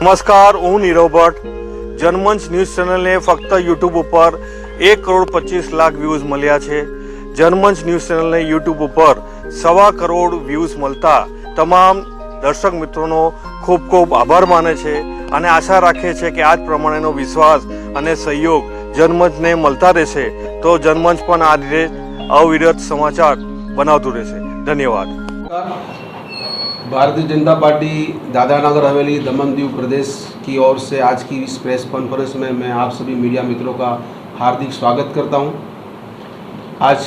નમસ્કાર, હું નીરવ ભટ્ટ. જનમંચ ન્યૂઝ ચેનલને ફક્ત યુટ્યુબ ઉપર 1,25,00,000 વ્યૂઝ મળ્યા છે. જનમંચ ન્યૂઝ ચેનલને યુટ્યુબ ઉપર 1.25 કરોડ વ્યૂઝ મળતા તમામ દર્શક મિત્રોનો ખૂબ ખૂબ આભાર માને છે અને આશા રાખે છે કે આ જ પ્રમાણેનો વિશ્વાસ અને સહયોગ જનમંચને મળતા રહેશે તો જનમંચ પણ આ રીતે અવિરત સમાચાર બનાવતું રહેશે. ધન્યવાદ. भारतीय जनता पार्टी दादरा नगर हवेली दमन दीव प्रदेश की ओर से आज की इस प्रेस कॉन्फ्रेंस में मैं आप सभी मीडिया मित्रों का हार्दिक स्वागत करता हूं। आज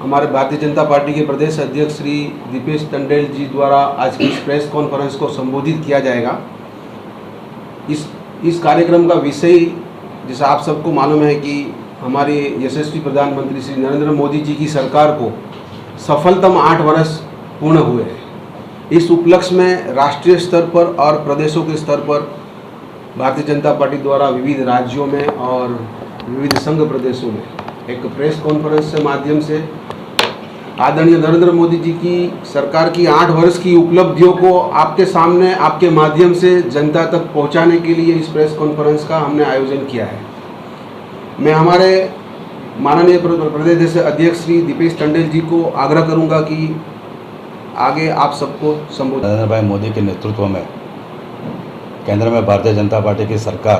हमारे भारतीय जनता पार्टी के प्रदेश अध्यक्ष श्री दीपेश टंडेल जी द्वारा आज की इस प्रेस कॉन्फ्रेंस को संबोधित किया जाएगा। इस कार्यक्रम का विषय, जैसा आप सबको मालूम है कि हमारे यशस्वी प्रधानमंत्री श्री नरेंद्र मोदी जी की सरकार को सफलतम 8 वर्ष पूर्ण हुए हैं। इस उपलक्ष्य में राष्ट्रीय स्तर पर और प्रदेशों के स्तर पर भारतीय जनता पार्टी द्वारा विविध राज्यों में और विविध संघ प्रदेशों में एक प्रेस कॉन्फ्रेंस के माध्यम से आदरणीय नरेंद्र मोदी जी की सरकार की 8 वर्ष की उपलब्धियों को आपके सामने आपके माध्यम से जनता तक पहुंचाने के लिए इस प्रेस कॉन्फ्रेंस का हमने आयोजन किया है। मैं हमारे माननीय प्रदेश अध्यक्ष श्री दीपेश टंडेल जी को आग्रह करूंगा कि आगे आप सबको संबोधित। नरेंद्र भाई मोदी के नेतृत्व में केंद्र में भारतीय जनता पार्टी की सरकार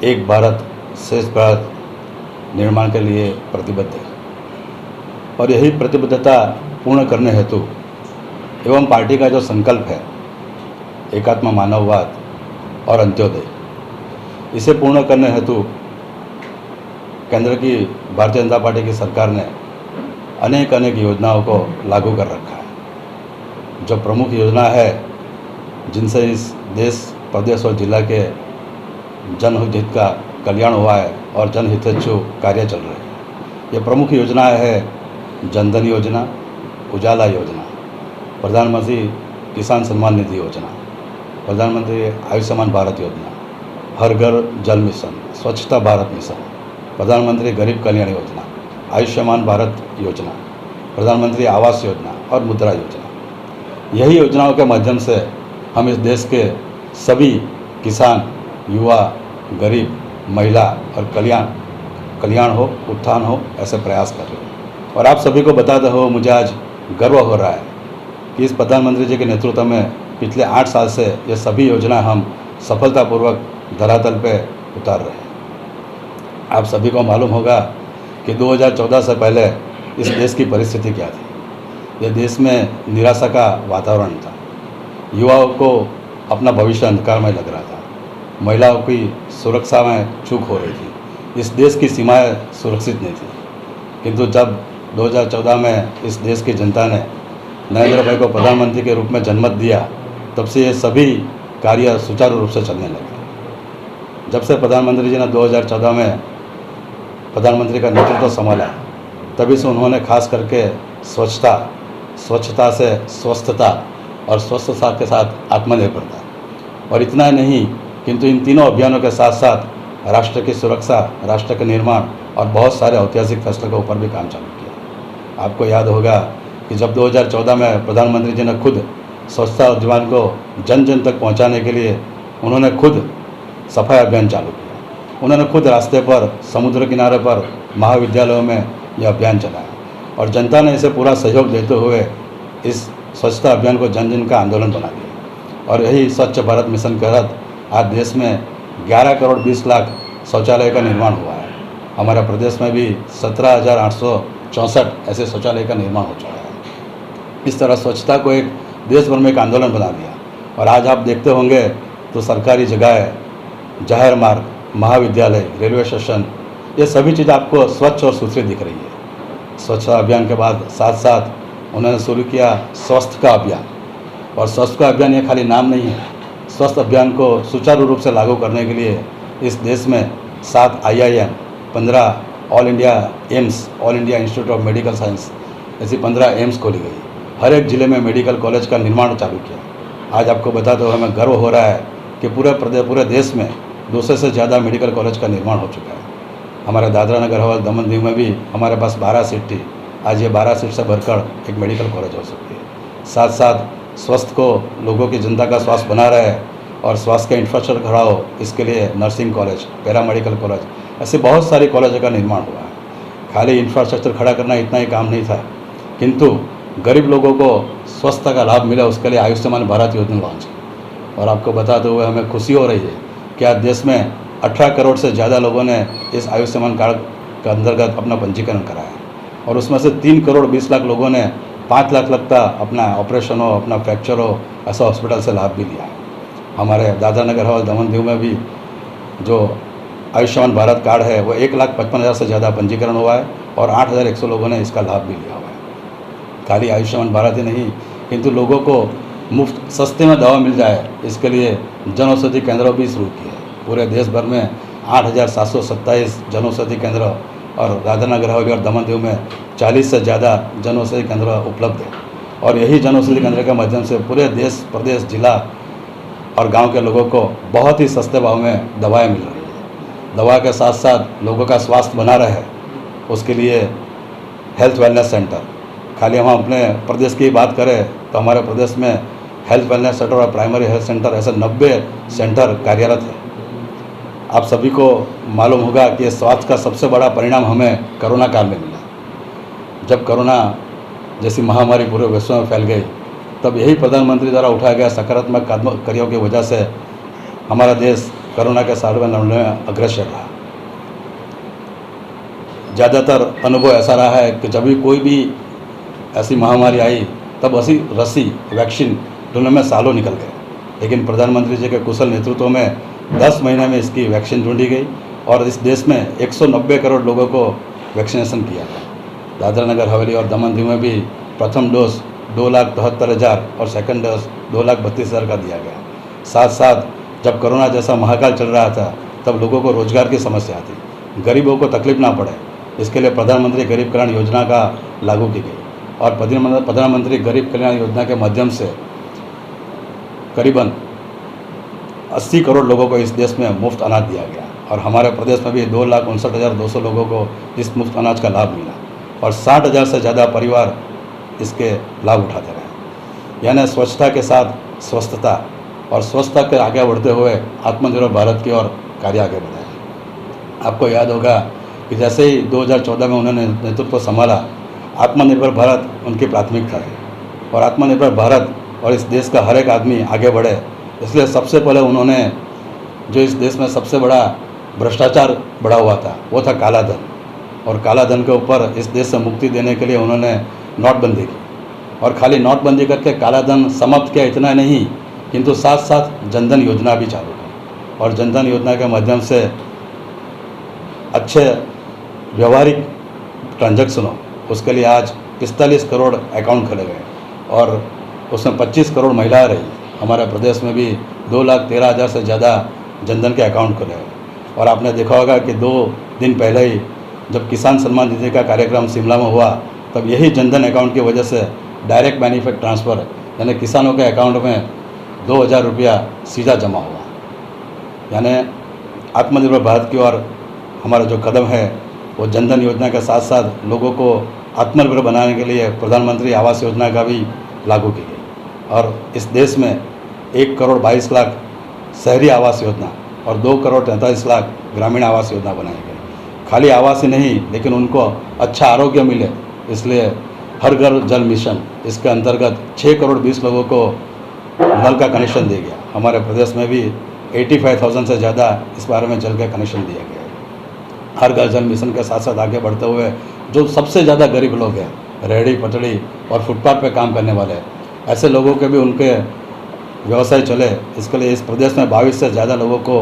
एक भारत श्रेष्ठ भारत निर्माण के लिए प्रतिबद्ध है और यही प्रतिबद्धता पूर्ण करने हेतु एवं पार्टी का जो संकल्प है एकात्म मानववाद और अंत्योदय, इसे पूर्ण करने हेतु केंद्र की भारतीय जनता पार्टी की सरकार ने अनेक योजनाओं को लागू कर रखा है। जो प्रमुख योजना है जिनसे इस देश प्रदेश और जिला के जनहित का कल्याण हुआ है और जनहितैषी कार्य चल रहे हैं। ये प्रमुख योजना है जनधन योजना, उजाला योजना, प्रधानमंत्री किसान सम्मान निधि योजना, प्रधानमंत्री आयुष्मान भारत योजना, हर घर जल मिशन, स्वच्छता भारत मिशन, प्रधानमंत्री गरीब कल्याण योजना, आयुष्मान भारत योजना, प्रधानमंत्री आवास योजना और मुद्रा योजना। यही योजनाओं के माध्यम से हम इस देश के सभी किसान, युवा, गरीब, महिला और कल्याण हो, उत्थान हो, ऐसे प्रयास कर रहे हैं। और आप सभी को बताते हो मुझे आज गर्व हो रहा है कि इस प्रधानमंत्री जी के नेतृत्व में पिछले 8 साल से ये सभी योजना हम सफलतापूर्वक धरातल पे उतार रहे हैं। आप सभी को मालूम होगा कि 2014 से पहले इस देश की परिस्थिति क्या थी। ये देश में निराशा का वातावरण था, युवाओं को अपना भविष्य अंधकारमय लग रहा था, महिलाओं की सुरक्षा में चूक हो रही थी, इस देश की सीमाएं सुरक्षित नहीं थी। किंतु जब 2014 में इस देश की जनता ने नरेंद्र भाई को प्रधानमंत्री के रूप में जनमत दिया, तब से ये सभी कार्य सुचारू रूप से चलने लगे। जब से प्रधानमंत्री जी ने 2014 में प्रधानमंत्री का नेतृत्व संभाला, तभी से उन्होंने खास करके स्वच्छता से स्वस्थता और स्वस्थता के साथ आत्मनिर्भरता, और इतना ही नहीं किंतु इन तीनों अभियानों के साथ साथ राष्ट्र की सुरक्षा, राष्ट्र के निर्माण और बहुत सारे ऐतिहासिक फैसलों के ऊपर भी काम चालू किया। आपको याद होगा कि जब 2014 में प्रधानमंत्री जी ने खुद स्वच्छता अभियान को जन जन तक पहुंचाने के लिए उन्होंने खुद सफाई अभियान चालू किया। उन्होंने खुद रास्ते पर, समुद्र किनारे पर, महाविद्यालयों में यह अभियान चलाया और जनता ने इसे पूरा सहयोग देते हुए इस स्वच्छता अभियान को जन जन का आंदोलन बना दिया। और यही स्वच्छ भारत मिशन के तहत आज देश में 11 करोड़ 20 लाख शौचालय का निर्माण हुआ है। हमारे प्रदेश में भी 17,864 ऐसे शौचालय का निर्माण हो चुका है। इस तरह स्वच्छता को एक देश भर में एक आंदोलन बना दिया। और आज आप देखते होंगे तो सरकारी जगह, जाहिर मार्ग, महाविद्यालय, रेलवे स्टेशन, ये सभी चीज़ आपको स्वच्छ और सुथरी दिख रही है। स्वच्छता अभियान के बाद साथ साथ उन्होंने शुरू किया स्वस्थ का अभियान। और स्वस्थ का अभियान ये खाली नाम नहीं है। स्वस्थ अभियान को सुचारू रूप से लागू करने के लिए इस देश में 7 IIM, 15 all India AIIMS, all India institute of medical science, ऐसी 15 एम्स खोली गई। हर एक ज़िले में मेडिकल कॉलेज का निर्माण चालू किया। आज आपको बताते हुए हमें गर्व हो रहा है कि पूरे देश में 200 से ज़्यादा मेडिकल कॉलेज का निर्माण हो चुका है। हमारे दादरा नगर हवेली दमन दीव में भी हमारे पास 12 सीट थी, आज ये 12 सीट से भरकर एक मेडिकल कॉलेज हो सकती है। साथ साथ स्वस्थ को लोगों की जनता का स्वास्थ्य बना रहे और स्वास्थ्य का इंफ्रास्ट्रक्चर खड़ा हो, इसके लिए नर्सिंग कॉलेज, पैरामेडिकल कॉलेज, ऐसे बहुत सारे कॉलेजों का निर्माण हुआ है। खाली इंफ्रास्ट्रक्चर खड़ा करना इतना ही काम नहीं था, किंतु गरीब लोगों को स्वास्थ्य का लाभ मिला, उसके लिए आयुष्मान भारत योजना लॉन्च की। और आपको बताते हुए हमें खुशी हो रही है कि आज देश में 18 करोड़ से ज़्यादा लोगों ने इस आयुष्मान कार्ड के अंतर्गत अपना पंजीकरण कराया है, और उसमें से 3 करोड़ 20 लाख लोगों ने 5 लाख तक का अपना ऑपरेशन हो, अपना फ्रैक्चर हो, ऐसा हॉस्पिटल से लाभ भी लिया है। हमारे दादरा नगर हवेली दमन दीव में भी जो आयुष्मान भारत कार्ड है वो 1,55,000 से ज़्यादा पंजीकरण हुआ है और 8,100 लोगों ने इसका लाभ भी लिया हुआ है। खाली आयुष्मान भारत ही नहीं, किंतु लोगों को मुफ्त सस्ते में दवा मिल जाए, इसके लिए जन औषधि केंद्र भी शुरू किए हैं। पूरे देश भर में 8,727 जन औषधि केंद्र और दादरा नगर हवेली और दमन दीव में 40 से ज़्यादा जन औषधि केंद्र उपलब्ध है, और यही जन औषधि केंद्र के माध्यम से पूरे देश, प्रदेश, जिला और गांव के लोगों को बहुत ही सस्ते भाव में दवाएं मिल रही है। दवा के साथ साथ लोगों का स्वास्थ्य बना रहे, उसके लिए हेल्थ वेलनेस सेंटर, खाली हम अपने प्रदेश की बात करें तो हमारे प्रदेश में हेल्थ वेलनेस सेंटर और प्राइमरी हेल्थ सेंटर ऐसे 90 सेंटर कार्यरत है। आप सभी को मालूम होगा कि स्वास्थ्य का सबसे बड़ा परिणाम हमें कोरोना काल में मिला। जब कोरोना जैसी महामारी पूरे विश्व में फैल गई, तब यही प्रधानमंत्री द्वारा उठाया गया सकारात्मक कार्यों की वजह से हमारा देश कोरोना के साथ में लड़ने में अग्रसर रहा। ज़्यादातर अनुभव ऐसा रहा है कि जब भी कोई भी ऐसी महामारी आई, तब ऐसी रसी, वैक्सीन ढूंढने में सालों निकल गए, लेकिन प्रधानमंत्री जी के कुशल नेतृत्व में 10 महीने में इसकी वैक्सीन ढूंढी गई और इस देश में 190 करोड़ लोगों को वैक्सीनेशन किया गया। दादरा नगर हवेली और दमन दीव में भी प्रथम डोज 2,73,000 और सेकंड डोज 2,32,000 का दिया गया। साथ साथ जब कोरोना जैसा महाकाल चल रहा था, तब लोगों को रोजगार की समस्या थी, गरीबों को तकलीफ ना पड़े, इसके लिए प्रधानमंत्री गरीब कल्याण योजना का लागू की गई और प्रधानमंत्री गरीब कल्याण योजना के माध्यम से करीबन 80 करोड़ लोगों को इस देश में मुफ्त अनाज दिया गया और हमारे प्रदेश में भी 2,59,200 लोगों को इस मुफ्त अनाज का लाभ मिला और 60,000 से ज़्यादा परिवार इसके लाभ उठाते रहे। यानी स्वच्छता के साथ स्वस्थता और स्वस्थता के आगे बढ़ते हुए आत्मनिर्भर भारत की ओर कार्य आगे बढ़ाया। आपको याद होगा कि जैसे ही 2014 में उन्होंने नेतृत्व संभाला, आत्मनिर्भर भारत उनकी प्राथमिकता थी और आत्मनिर्भर भारत और इस देश का हर एक आदमी आगे बढ़े, इसलिए सबसे पहले उन्होंने जो इस देश में सबसे बड़ा भ्रष्टाचार बढ़ा हुआ था वो था काला धन, और काला धन के ऊपर इस देश से मुक्ति देने के लिए उन्होंने नोटबंदी की और खाली नोटबंदी करके काला धन समाप्त किया, इतना नहीं किंतु साथ साथ जनधन योजना भी चालू की और जनधन योजना के माध्यम से अच्छे व्यवहारिक ट्रांजैक्शन हो, उसके लिए आज 45 करोड़ अकाउंट खोले गए और उसमें 25 करोड़ महिलाएं रही। हमारे प्रदेश में भी 2,13,000 से ज़्यादा जनधन के अकाउंट खुले हैं और आपने देखा होगा कि 2 दिन पहले ही जब किसान सम्मान निधि का कार्यक्रम शिमला में हुआ, तब यही जनधन अकाउंट की वजह से डायरेक्ट बेनिफिट ट्रांसफ़र यानी किसानों के अकाउंट में 2,000 रुपया सीधा जमा हुआ। यानी आत्मनिर्भर भारत की ओर हमारा जो कदम है वो जनधन योजना के साथ साथ लोगों को आत्मनिर्भर बनाने के लिए प्रधानमंत्री आवास योजना का भी लागू की गई और इस देश में 1 करोड़ 22 लाख शहरी आवास योजना और 2 करोड़ 43 लाख ग्रामीण आवास योजना बनाई गई। खाली आवास ही नहीं, लेकिन उनको अच्छा आरोग्य मिले, इसलिए हर घर जल मिशन, इसके अंतर्गत 6 करोड़ 20 लोगों को नल का कनेक्शन दिया गया। हमारे प्रदेश में भी 85,000 से ज़्यादा इस बारे में जल का कनेक्शन दिया गया है। हर घर जल मिशन के साथ साथ आगे बढ़ते हुए जो सबसे ज़्यादा गरीब लोग हैं, रेहड़ी पटड़ी और फुटपाथ पे काम करने वाले, ऐसे लोगों के भी उनके व्यवसाय चले, इसके लिए इस प्रदेश में 22 से ज़्यादा लोगों को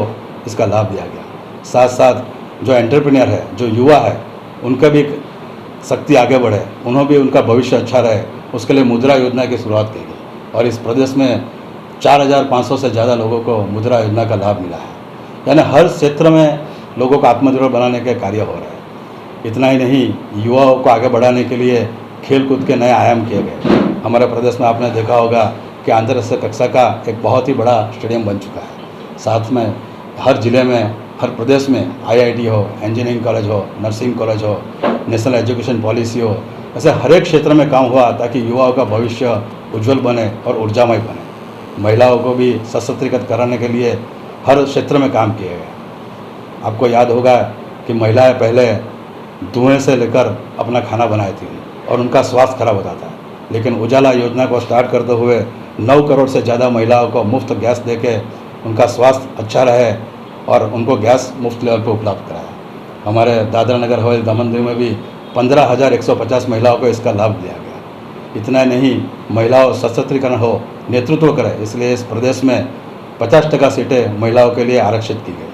इसका लाभ दिया गया। साथ साथ जो एंटरप्रेन्योर है, जो युवा है, उनका भी शक्ति आगे बढ़े, उन्होंने भी उनका भविष्य अच्छा रहे, उसके लिए मुद्रा योजना की शुरुआत की गई और इस प्रदेश में 4,500 से ज़्यादा लोगों को मुद्रा योजना का लाभ मिला है। यानी हर क्षेत्र में लोगों को आत्मनिर्भर बनाने के कार्य हो रहे हैं। इतना ही नहीं, युवाओं को आगे बढ़ाने के लिए खेल कूद के नए आयाम किए गए। हमारे प्रदेश में आपने देखा होगा कि अंतर्राष्ट्रीय कक्षा का एक बहुत ही बड़ा स्टेडियम बन चुका है। साथ में हर जिले में, हर प्रदेश में IIT हो, इंजीनियरिंग कॉलेज हो, नर्सिंग कॉलेज हो, नेशनल एजुकेशन पॉलिसी हो, ऐसे हर एक क्षेत्र में काम हुआ ताकि युवाओं का भविष्य उज्जवल बने और ऊर्जामय बने। महिलाओं को भी सशक्तिकृत कराने के लिए हर क्षेत्र में काम किया गया। आपको याद होगा कि महिलाएं पहले धुएं से लेकर अपना खाना बनाई थी और उनका स्वास्थ्य खराब होता था, लेकिन उजाला योजना को स्टार्ट करते हुए 9 करोड़ से ज़्यादा महिलाओं को मुफ्त गैस देके उनका स्वास्थ्य अच्छा रहे और उनको गैस मुफ्त लेवल पर उपलब्ध कराया। हमारे दादरा नगर हवेली दमन दीव में भी 15,150 महिलाओं को इसका लाभ दिया गया। इतना नहीं, महिलाओं सशक्तिकरण हो, नेतृत्व करे, इसलिए इस प्रदेश में 50% सीटें महिलाओं के लिए आरक्षित की गई।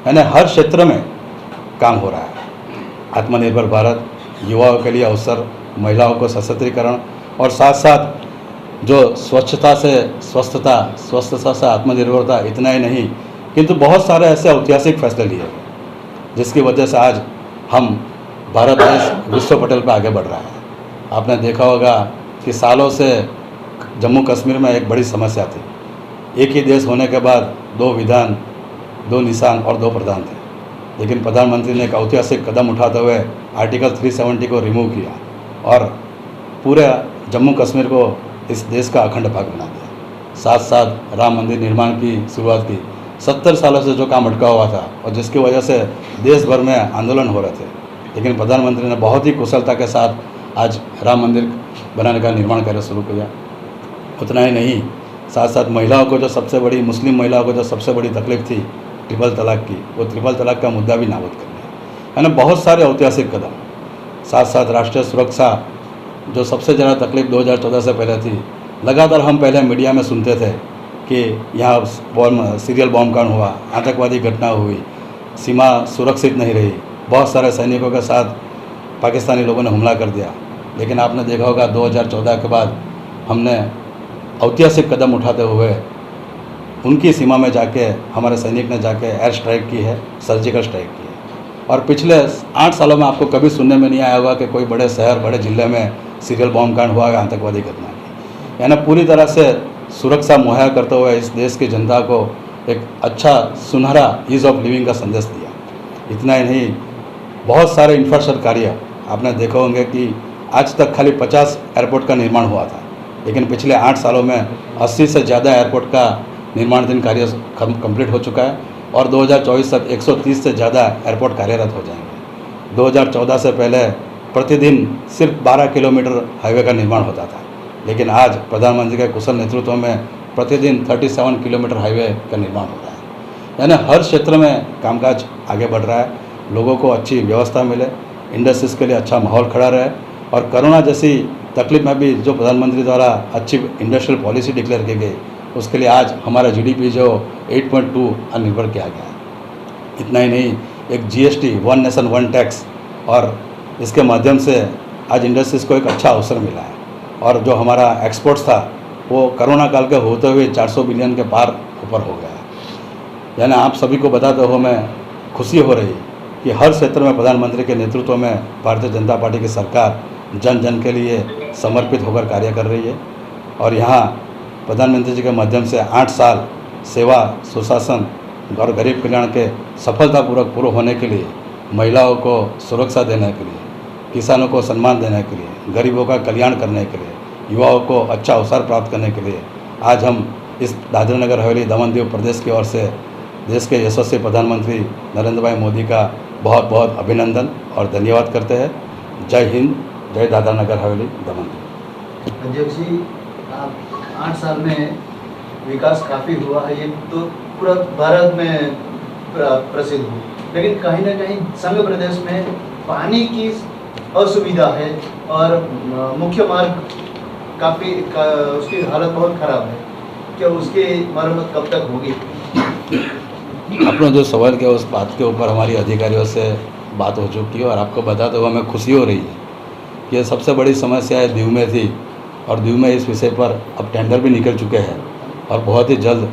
यानी हर क्षेत्र में काम हो रहा है। आत्मनिर्भर भारत, युवाओं के लिए अवसर, महिलाओं को सशक्तिकरण और साथ साथ जो स्वच्छता से स्वस्थता, स्वस्थता से आत्मनिर्भरता, इतना ही नहीं किंतु बहुत सारे ऐसे ऐतिहासिक फैसले लिए गए जिसकी वजह से आज हम भारत देश विश्व पटल पर आगे बढ़ रहा है। आपने देखा होगा कि सालों से जम्मू कश्मीर में एक बड़ी समस्या थी। एक ही देश होने के बाद 2 विधान, 2 निशान और 2 प्रधान थे, लेकिन प्रधानमंत्री ने एक ऐतिहासिक कदम उठाते हुए आर्टिकल 370 को रिमूव किया और पूरे जम्मू कश्मीर को इस देश का अखंड भाग बना दिया। साथ साथ राम मंदिर निर्माण की शुरुआत की। 70 सालों से जो काम अटका हुआ था और जिसकी वजह से देश भर में आंदोलन हो रहे थे, लेकिन प्रधानमंत्री ने बहुत ही कुशलता के साथ आज राम मंदिर बनाने का निर्माण कार्य शुरू किया। उतना ही नहीं, साथ साथ महिलाओं को जो सबसे बड़ी, मुस्लिम महिलाओं को जो सबसे बड़ी तकलीफ थी ट्रिपल तलाक की, वो ट्रिपल तलाक का मुद्दा भी नाबूद कर दिया। यानी बहुत सारे ऐतिहासिक कदम। साथ साथ राष्ट्रीय सुरक्षा, जो सबसे ज़्यादा तकलीफ 2014 से पहले थी। लगातार हम पहले मीडिया में सुनते थे कि यहाँ सीरियल बॉम्ब कांड हुआ, आतंकवादी घटना हुई, सीमा सुरक्षित नहीं रही, बहुत सारे सैनिकों के साथ पाकिस्तानी लोगों ने हमला कर दिया। लेकिन आपने देखा होगा 2014 के बाद हमने ऐतिहासिक कदम उठाते हुए उनकी सीमा में जाके हमारे सैनिक ने जाके एयर स्ट्राइक की है, सर्जिकल स्ट्राइक की है। और पिछले 8 सालों में आपको कभी सुनने में नहीं आया होगा कि कोई बड़े शहर, बड़े ज़िले में सीरियल बॉम्ब कांड हुआ है आतंकवादी घटना की। यानी पूरी तरह से सुरक्षा मुहैया करते हुए इस देश की जनता को एक अच्छा सुनहरा ईज़ ऑफ लिविंग का संदेश दिया। इतना ही नहीं, बहुत सारे इंफ्रास्ट्रक्चर कार्य आपने देखा होंगे कि आज तक खाली 50 एयरपोर्ट का निर्माण हुआ था, लेकिन पिछले 8 सालों में 80 से ज़्यादा एयरपोर्ट का निर्माणाधीन कार्य कंप्लीट हो चुका है और 2024 तक 130 से ज़्यादा एयरपोर्ट कार्यरत हो जाएंगे। 2014 से पहले प्रतिदिन सिर्फ 12 किलोमीटर हाईवे का निर्माण होता था, लेकिन आज प्रधानमंत्री के कुशल नेतृत्व में प्रतिदिन 37 किलोमीटर हाईवे का निर्माण हो रहा है। यानी हर क्षेत्र में कामकाज आगे बढ़ रहा है, लोगों को अच्छी व्यवस्था मिले, इंडस्ट्रीज के लिए अच्छा माहौल खड़ा रहे और कोरोना जैसी तकलीफ में भी जो प्रधानमंत्री द्वारा अच्छी इंडस्ट्रियल पॉलिसी डिक्लेयर की गई, उसके लिए आज हमारा GDP जो 8.2 निर्भर किया गया है। इतना ही नहीं, एक GST, one nation one tax, और इसके माध्यम से आज इंडस्ट्रीज को एक अच्छा अवसर मिला है और जो हमारा एक्सपोर्ट्स था वो कोरोना काल के होते हुए 400 बिलियन के पार ऊपर हो गया है। यानी आप सभी को बताते हुए मैं खुशी हो रही कि हर क्षेत्र में प्रधानमंत्री के नेतृत्व में भारतीय जनता पार्टी की सरकार जन जन के लिए समर्पित होकर कार्य कर रही है और यहाँ प्रधानमंत्री जी के माध्यम से 8 साल सेवा, सुशासन और गरीब कल्याण के सफलतापूर्वक पूर्ण होने के लिए, महिलाओं को सुरक्षा देने के लिए, किसानों को सम्मान देने के लिए, गरीबों का कल्याण करने के लिए, युवाओं को अच्छा अवसर प्राप्त करने के लिए आज हम इस दादरा नगर हवेली दमन दीव प्रदेश की ओर से देश के यशस्वी प्रधानमंत्री नरेंद्र भाई मोदी का बहुत बहुत अभिनंदन और धन्यवाद करते हैं। जय हिंद, जय दादरा नगर हवेली दमन दीव। अध्यक्ष जी, 8 साल में विकास काफ़ी हुआ है, ये तो पूरा भारत में प्रसिद्ध हो, लेकिन कहीं ना कहीं संघ प्रदेश में पानी की असुविधा है और मुख्य मार्ग उसकी हालत बहुत ख़राब है। क्या उसकी मरम्मत कब तक होगी? आपने जो सवाल किया उस बात के ऊपर हमारी अधिकारियों से बात हो चुकी है और आपको बताते हुए हमें खुशी हो रही है कि ये सबसे बड़ी समस्या है दीव में थी और दीव में इस विषय पर अब टेंडर भी निकल चुके हैं और बहुत ही जल्द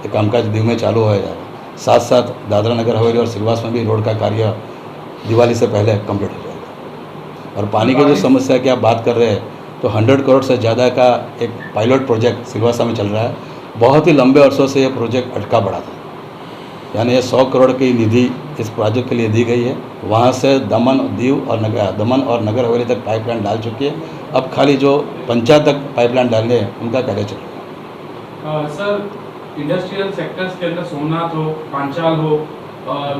ये कामकाज दीव में चालू हो जाएगा। साथ साथ दादरा नगर हवेली और सिलवास में भी रोड का कार्य दिवाली से पहले कंप्लीट हो जाएगा। और पानी की जो समस्या की आप बात कर रहे हैं तो 100 करोड़ से ज़्यादा का एक पायलट प्रोजेक्ट सिलवासा में चल रहा है। बहुत ही लंबे वर्षों से ये प्रोजेक्ट अटका पड़ा था, यानी ये 100 करोड़ की निधि इस प्रोजेक्ट के लिए दी गई है। वहाँ से दमन और नगर हवेली तक पाइपलाइन डाल चुकी है। अब खाली जो पंचायत तक पाइपलाइन डालने उनका कार्य चल रहा है। सर इंडस्ट्रियल सेक्टर्स के अंदर सोमनाथ हो, पांचाल हो,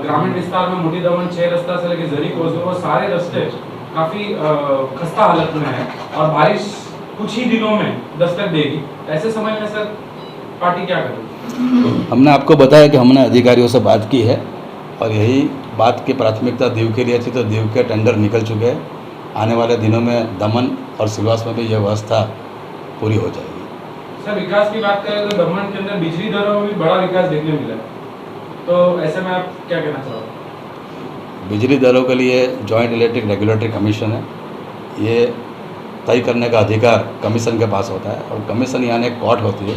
ग्रामीण विस्तार में मोटी दमन 6 रास्ता से लेकर जरी कोसो, वो सारे रास्ते काफ़ी खस्ता हालत में है और बारिश कुछ ही दिनों में दस्तक देगी। ऐसे समय में सर पार्टी क्या करेगी? हमने आपको बताया कि हमने अधिकारियों से बात की है और यही बात की प्राथमिकता दीव के लिए थी, तो दीव के टेंडर निकल चुके हैं। आने वाले दिनों में दमन और सिलवास में भी यह व्यवस्था पूरी हो जाएगी। सर विकास की बात करें तो दमन के अंदर बिजली दरों में भी बड़ा विकास देखने मिला है, तो ऐसे में आप क्या कहना चाहोगे? बिजली दरों के लिए जॉइंट इलेक्ट्रिक रेगुलेटरी कमीशन है, ये तय करने का अधिकार कमीशन के पास होता है और कमीशन यानी एक कोर्ट होती है।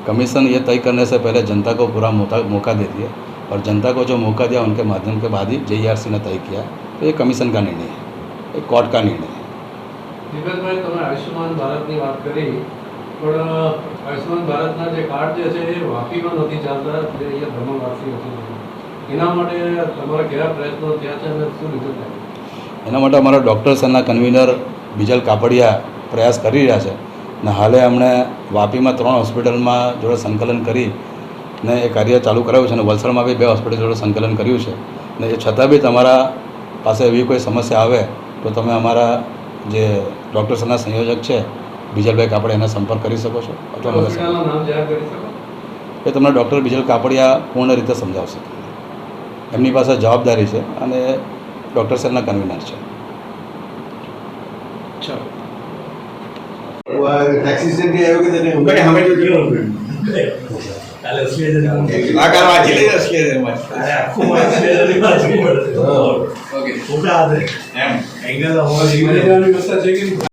कमीशन ये तय करने से पहले जनता को पूरा मौका देती है और जनता को जो मौका दिया उनके माध्यम के बाद ही JERC ने तय किया, तो ये कमीशन का निर्णय है, एक कोर्ट का निर्णय है। દીપકભાઈ, તમે આયુષ્યમાન ભારતની વાત કરી, પણ આયુષ્યમાન ભારતના જે કાર્ડ જે છે એ વાપીમાં નથી ચાલતા, જે અહીંયા દમણવાસી નથી ચાલતા. એના માટે તમારા કેવા પ્રયત્નો થયા છે અને શું રિઝલ્ટ આવ્યું? એના માટે અમારા ડૉક્ટર સંઘના કન્વીનર બીજલ કાપડિયા પ્રયાસ કરી રહ્યા છે ને હાલે અમણે વાપીમાં 3 હોસ્પિટલમાં જોડે સંકલન કરી ને એ કાર્ય ચાલુ કરાવ્યું છે અને વલસાડમાં બી 2 હોસ્પિટલ જોડે સંકલન કર્યું છે ને એ છતાં બી તમારા પાસે એવી કોઈ સમસ્યા આવે તો તમે અમારા જે ડૉક્ટર સંઘના સંયોજક છે બીજલભાઈ કાપડિયા એના સંપર્ક કરી શકો છો અથવા મને હોસ્પિટલનું નામ જાહેર કરી શકો? એ તમને ડૉક્ટર બીજલ કાપડિયા પૂર્ણ રીતે સમજાવશે. એમની પાસે જવાબદારી છે અને ડૉક્ટર સંઘના કન્વીનર છે. टैक्सी स्टैंड के आयोगे देने होंगे हमें जो क्यों काले असली है आकार वाची ले असली है अरे आपको असली है ओके पूरा आदर एम एंगल होगा जीवन व्यवस्था चाहिए